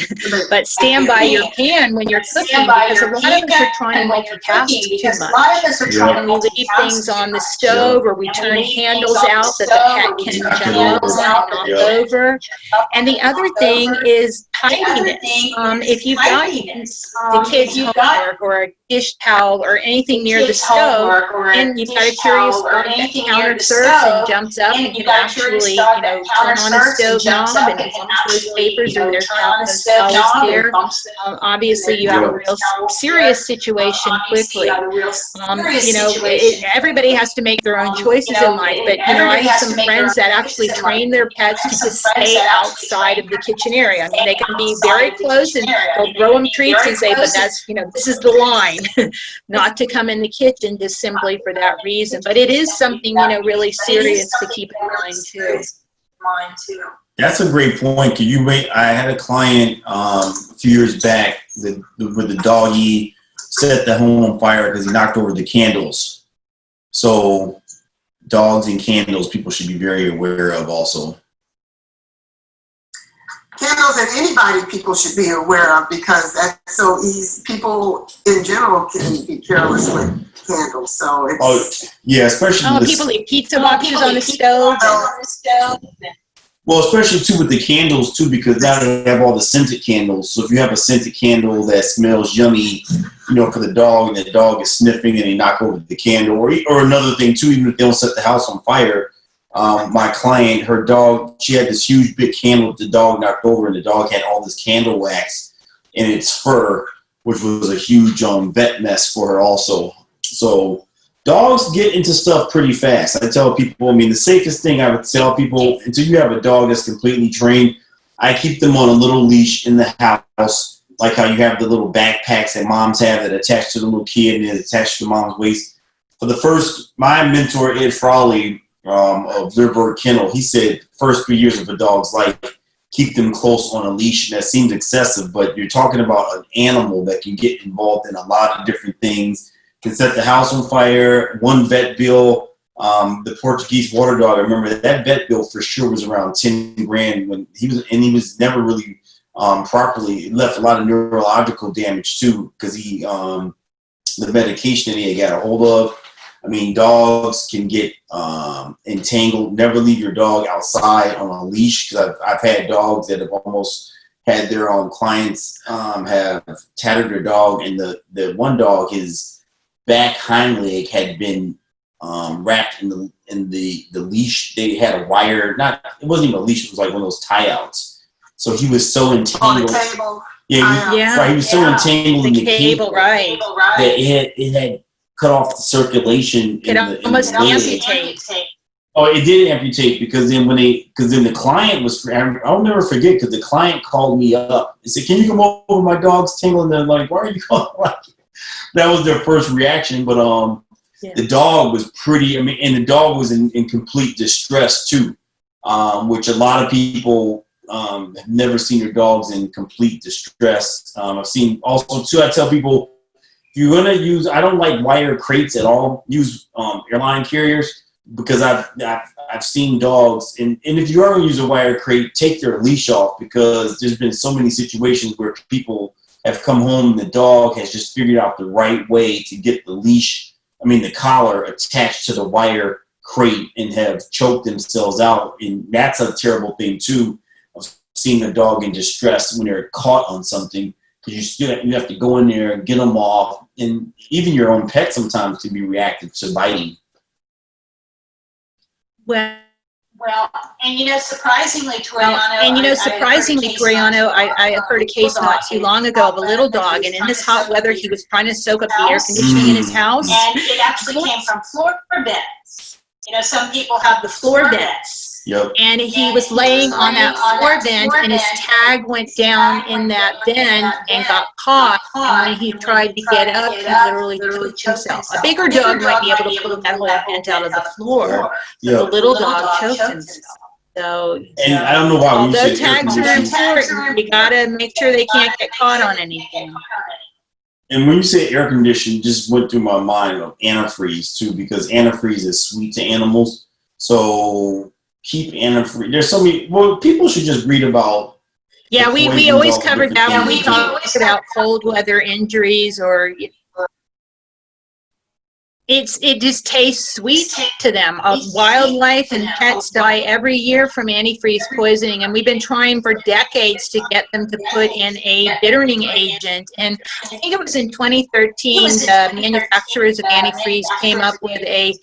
but stand by your pan when you're cooking, because a lot of us are trying to multitask too much. And we leave things on the stove, or we turn handles out that the pet can jump on and knock over. And the other thing is tidiness. If you've got the kids' homework or a dish towel or anything near the stove, and you've got a curious dog that counter surfs and jumps up and can actually, you know, turn on a stove knob and bumps those papers, or there's those towels there, obviously you have a real serious situation quickly. You know, everybody has to make their own choices in life, but, you know, I have some friends that actually train their pets to just stay outside of the kitchen area. I mean, they can be very close and they'll throw them treats and say, but that's, you know, this is the line, not to come in the kitchen just simply for that reason. But it is something, you know, really serious to keep in mind too. That's a great point. I had a client a few years back where the doggy set the home on fire because he knocked over the candles. So dogs and candles, people should be very aware of also. Candles and anybody people should be aware of, because that's so easy. People in general can be careless with candles, so it's... Yeah, especially people leave pizza boxes on the stove. Well, especially too with the candles too, because now they have all the scented candles. So if you have a scented candle that smells yummy, you know, for the dog, and the dog is sniffing and they knock over the candle, or another thing too, even if they don't set the house on fire. My client, her dog, she had this huge big candle that the dog knocked over, and the dog had all this candle wax in its fur, which was a huge vet mess for her also. So dogs get into stuff pretty fast. I tell people, I mean, the safest thing I would tell people, until you have a dog that's completely trained, I keep them on a little leash in the house, like how you have the little backpacks that moms have that attach to the little kid and is attached to mom's waist. For the first, my mentor, Ed Frawley, of Liberty Kennel, he said first 3 years of a dog's life, keep them close on a leash. And that seems excessive, but you're talking about an animal that can get involved in a lot of different things, can set the house on fire. One vet bill, the Portuguese water dog, I remember that vet bill for sure was around 10 grand when he was never really properly, it left a lot of neurological damage too, because the medication that he had got a hold of. I mean, dogs can get entangled. Never leave your dog outside on a leash, because I've had dogs that have almost had their own clients have tattered their dog, and the one dog, his back hind leg had been wrapped in the leash. They had a wire, it wasn't even a leash, it was like one of those tie outs. So he was so entangled. On the table. Right. He was so entangled in the cable, right, that it had cut off the circulation. Could almost amputate. Oh, it did amputate, because then the client was, I'll never forget, because the client called me up and said, "Can you come over? My dog's tingling." They're like, "Why are you calling?" That was their first reaction, but the dog was pretty, and the dog was in complete distress too, which a lot of people have never seen their dogs in complete distress. I've seen also too, I tell people, if you're going to use, I don't like wire crates at all. Use airline carriers. because I've seen dogs, and if you are going to use a wire crate, take their leash off, because there's been so many situations where people have come home and the dog has just figured out the right way to get the collar attached to the wire crate and have choked themselves out. And that's a terrible thing too, of seeing a dog in distress when they're caught on something, because you have to go in there and get them off. And even your own pet sometimes can be reactive to biting. Well, and surprisingly, Toriano, I heard a case not too long ago of a little dog, and in this hot weather, he was trying to soak up the air conditioning in his house. And it actually came from floor vents. Some people have the floor vents. Yep. And he was laying on that floor vent, and his tag went down in that vent and got caught. And when he tried to get up, he literally choked himself. A bigger dog might be able to pull that whole vent out of the floor. Yeah. But the little dog choked himself. So, and I don't know why. Although tags are important, you gotta make sure they can't get caught on anything. And when you say air conditioning, just went through my mind of antifreeze too, because antifreeze is sweet to animals. So keep antifreeze. There's so many. Well, people should just read about. Yeah, we always covered that when we talked about cold weather injuries, or it just tastes sweet to them. Wildlife and pets die every year from antifreeze poisoning, and we've been trying for decades to get them to put in a bittering agent. And I think it was in 2013, the manufacturers of antifreeze came up with a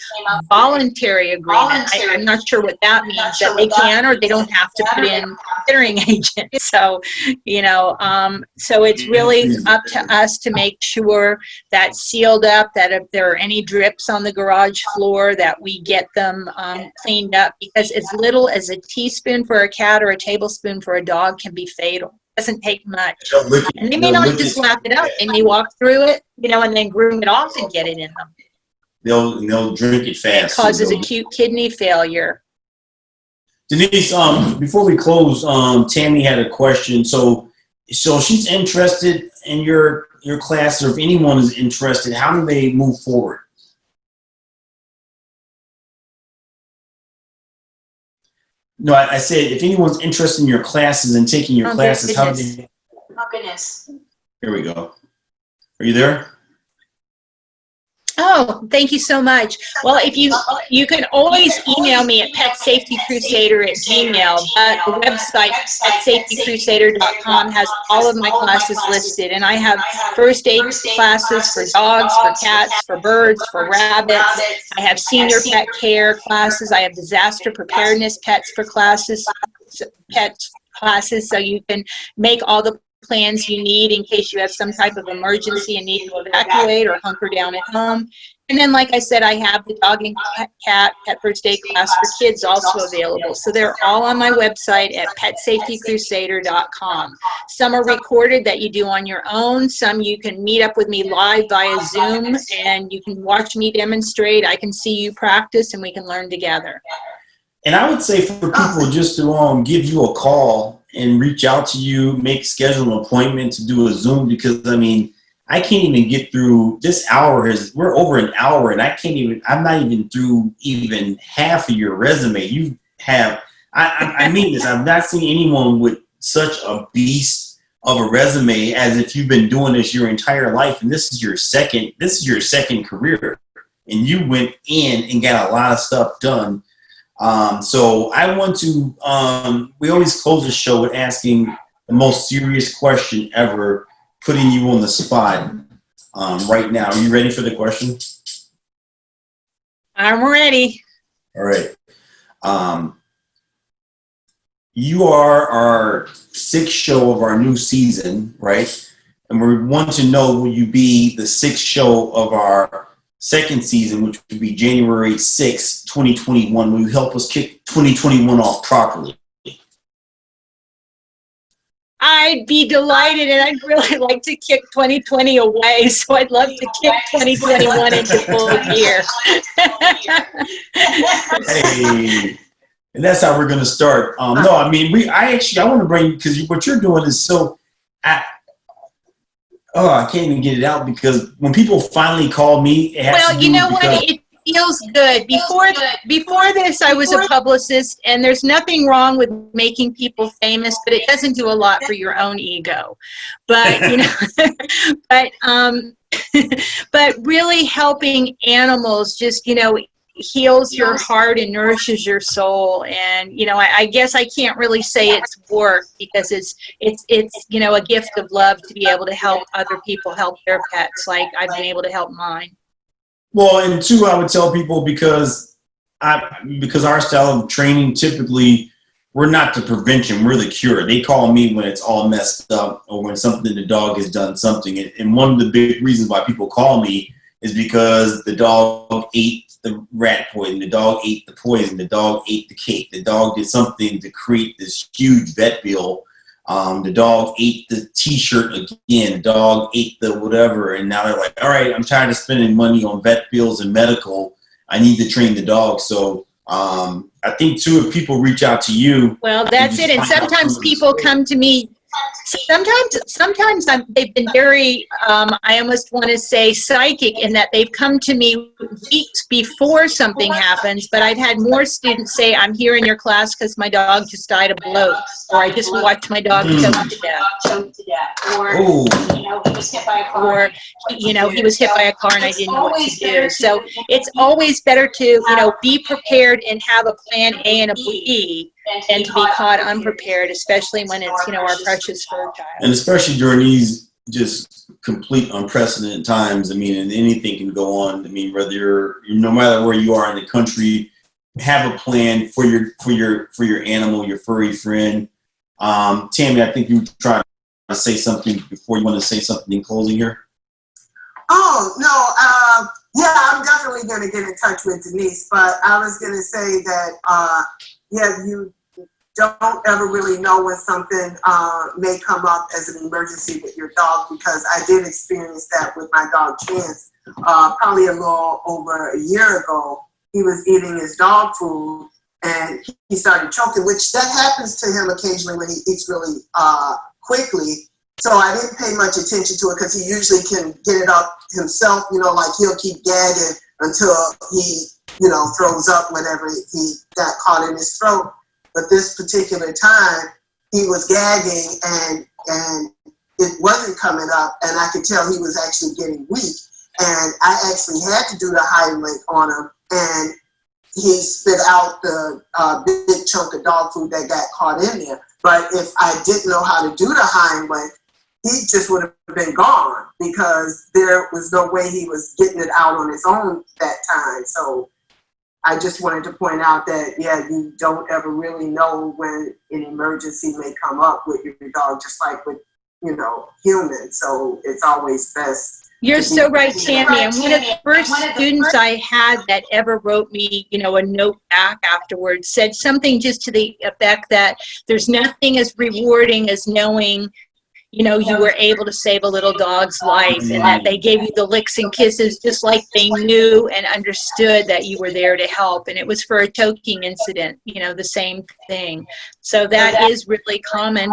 voluntary agreement. I'm not sure what that means, that they can or they don't have to put in bittering agent. So, so it's really up to us to make sure that's sealed up, that if there are any drips on the garage floor, that we get them cleaned up, because as little as a teaspoon for a cat or a tablespoon for a dog can be fatal. It doesn't take much. And they may not just lap it up. They may walk through it, and then groom it off and get it in them. They'll drink it fast. It causes acute kidney failure. Denise, before we close, Tammy had a question. So she's interested in your class, or if anyone is interested, how do they move forward? No, I said if anyone's interested in your classes and taking your classes, how do they? Oh, goodness. Here we go. Are you there? Oh, thank you so much. Well, if you can always email me at petsafetycrusader@gmail.com, but the website petsafetycrusader.com has all of my classes listed, and I have first aid classes for dogs, for cats, for birds, for rabbits. I have senior pet care classes. I have disaster preparedness pet classes, so you can make all the plans you need in case you have some type of emergency and need to evacuate or hunker down at home. And then, like I said, I have the dog and cat pet first aid class for kids also available. So they're all on my website at petsafetycrusader.com. Some are recorded that you do on your own. Some you can meet up with me live via Zoom, and you can watch me demonstrate. I can see you practice, and we can learn together. And I would say for people just to give you a call and reach out to you, schedule an appointment to do a Zoom, because I can't even get through this hour. We're over an hour, and I'm not even through even half of your resume. You have, I mean this, I've not seen anyone with such a beast of a resume as if you've been doing this your entire life, and this is your second career, and you went in and got a lot of stuff done. So I want to, we always close the show with asking the most serious question ever, putting you on the spot right now. Are you ready for the question? I'm ready. All right. You are our 6th show of our new season, right? And we want to know, will you be the 6th show of our 2nd season, which would be January 6, 2021. Will you help us kick 2021 off properly? I'd be delighted, and I'd really like to kick 2020 away, so I'd love to kick 2021 into full gear. Hey, and that's how we're going to start. I want to bring, because what you're doing is so, I can't even get it out, because when people finally call me, Well, you know what? feels good. Before this, I was a publicist, and there's nothing wrong with making people famous, but it doesn't do a lot for your own ego. But you know, but really helping animals just, you know, heals your heart and nourishes your soul. And you know, I guess I can't really say it's work, because it's you know, a gift of love to be able to help other people help their pets like I've been able to help mine. Well, and two, I would tell people, because our style of training, typically we're not the prevention, we're the cure. They call me when it's all messed up or when the dog has done something. And one of the big reasons why people call me is because the dog ate the rat poison, the dog ate the poison, the dog ate the cake, the dog did something to create this huge vet bill. The dog ate the t-shirt again, the dog ate the whatever, and now they're like, all right, I'm tired of spending money on vet bills and medical. I need to train the dog. So I think too, if people reach out to you. Well, that's it. And sometimes people come to me. Sometimes they've been very, I almost want to say psychic, in that they've come to me weeks before something happens, but I've had more students say, I'm here in your class because my dog just died of bloat, or I just watched my dog choke to death. Or, Oh. you know, he was hit by a car. Or, you know, he was hit by a car and I didn't know what to do. So it's always better to, you know, be prepared and have a plan A and a B, and to be caught unprepared, especially when it's, you know, our precious fur child. And especially during these just complete unprecedented times. I mean, and anything can go on. I mean, whether you're no matter where you are in the country, have a plan for your animal, your furry friend. Tammy, I think you were trying to say something before. You want to say something in closing here? Oh, no, yeah, I'm definitely going to get in touch with Denise, but I was going to say that, yeah, you don't ever really know when something may come up as an emergency with your dog, because I did experience that with my dog Chance. Probably a little over a year ago, he was eating his dog food and he started choking, which that happens to him occasionally when he eats really quickly. So I didn't pay much attention to it, because he usually can get it up himself, you know, like he'll keep gagging until he, you know, throws up whenever he got caught in his throat. But this particular time, he was gagging and it wasn't coming up, and I could tell he was actually getting weak. And I actually had to do the Heimlich on him, and he spit out the big chunk of dog food that got caught in there. But if I didn't know how to do the Heimlich, he just would have been gone, because there was no way he was getting it out on his own that time. So I just wanted to point out that, yeah, you don't ever really know when an emergency may come up with your dog, just like with, you know, humans. So it's always best. You're so right, Tammy. And one of the first students I had that ever wrote me, you know, a note back afterwards said something just to the effect that there's nothing as rewarding as knowing, you know, you were able to save a little dog's life, and that they gave you the licks and kisses just like they knew and understood that you were there to help. And it was for a choking incident, you know, the same thing. So that is really common.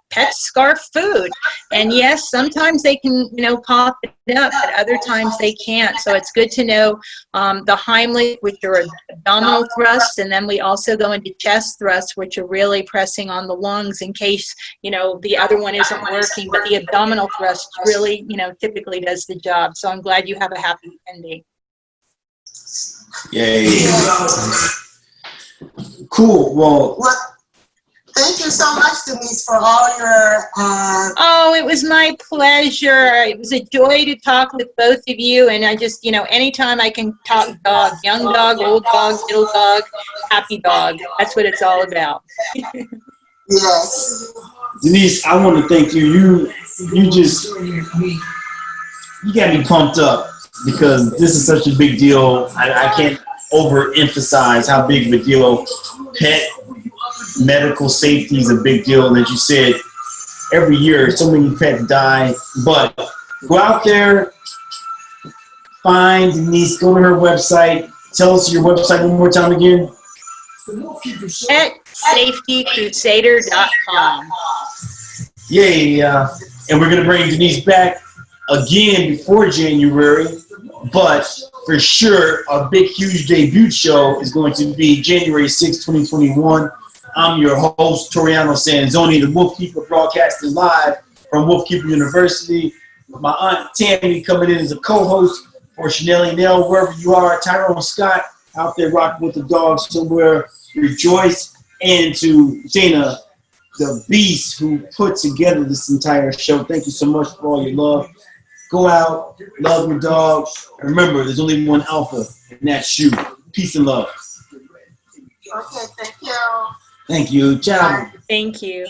Pets scarf food. And yes, sometimes they can, you know, pop it up, but other times they can't. So it's good to know the Heimlich with your abdominal thrusts, and then we also go into chest thrusts, which are really pressing on the lungs in case, you know, the other one isn't working, but the abdominal thrust really, you know, typically does the job. So I'm glad you have a happy ending. Yay. Cool. Well, Thank you so much, Denise, for all your... Oh, it was my pleasure. It was a joy to talk with both of you. And I just, you know, anytime I can talk dog, young dog, old dog, middle dog, happy dog. That's what it's all about. Yes. Denise, I want to thank you. You got me pumped up, because this is such a big deal. I can't overemphasize how big of a deal pet medical safety is a big deal. And as you said, every year so many pets die. But go out there, find Denise, go to her website. Tell us your website one more time again. PetSafetyCrusader.com. Yay. And we're going to bring Denise back again before January. But for sure, a big, huge debut show is going to be January 6, 2021. I'm your host, Toriano Sanzoni, the Wolfkeeper, broadcasting live from Wolfkeeper University. My Aunt Tammy coming in as a co-host for Chanel Nell, wherever you are. Tyrone Scott out there rocking with the dogs somewhere. Rejoice. And to Dana, the beast who put together this entire show. Thank you so much for all your love. Go out, love your dog. And remember, there's only one alpha, and that's you. Peace and love. Okay, thank you. Thank you. Ciao. Thank you.